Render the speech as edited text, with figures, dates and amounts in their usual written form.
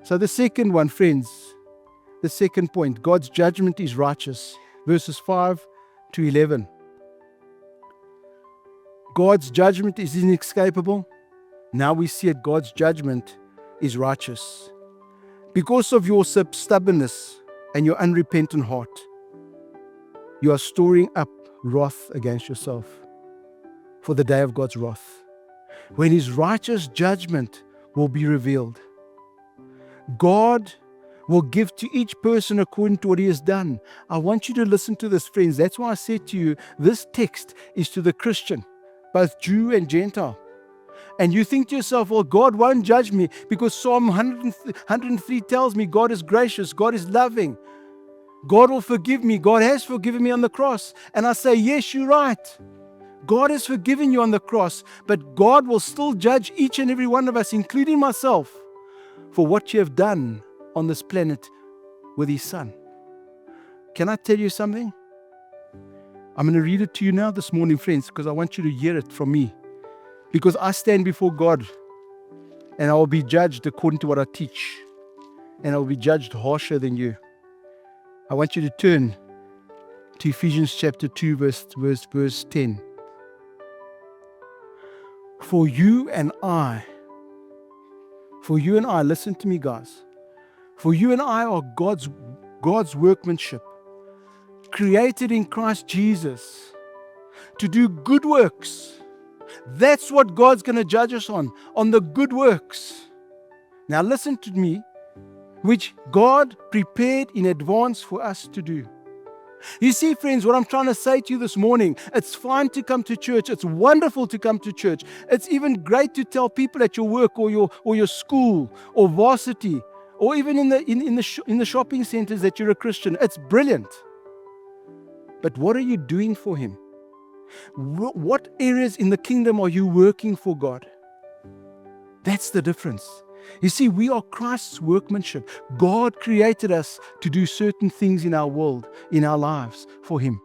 So the second one, friends, the second point, God's judgment is righteous. Verses 5 to 11. God's judgment is inescapable. Now we see it, God's judgment is righteous. Because of your stubbornness and your unrepentant heart, you are storing up wrath against yourself for the day of God's wrath, when His righteous judgment will be revealed. God will give to each person according to what he has done. I want you to listen to this, friends. That's why I said to you, this text is to the Christian, both Jew and Gentile. And you think to yourself, well, God won't judge me because Psalm 103 tells me God is gracious, God is loving. God will forgive me. God has forgiven me on the cross. And I say, yes, you're right. God has forgiven you on the cross, but God will still judge each and every one of us, including myself, for what you have done on this planet with His Son. Can I tell you something? I'm going to read it to you now this morning, friends, because I want you to hear it from me. Because I stand before God and I will be judged according to what I teach. And I will be judged harsher than you. I want you to turn to Ephesians chapter 2, verse 10. For you and I, listen to me, guys. For you and I are God's workmanship, created in Christ Jesus to do good works. That's what God's going to judge us on the good works. Now listen to me, which God prepared in advance for us to do. You see, friends, what I'm trying to say to you this morning, it's fine to come to church. It's wonderful to come to church. It's even great to tell people at your work or your school or varsity or even in the shopping centers that you're a Christian. It's brilliant. But what are you doing for Him? What areas in the kingdom are you working for God? That's the difference. You see, we are Christ's workmanship. God created us to do certain things in our world, in our lives, for Him.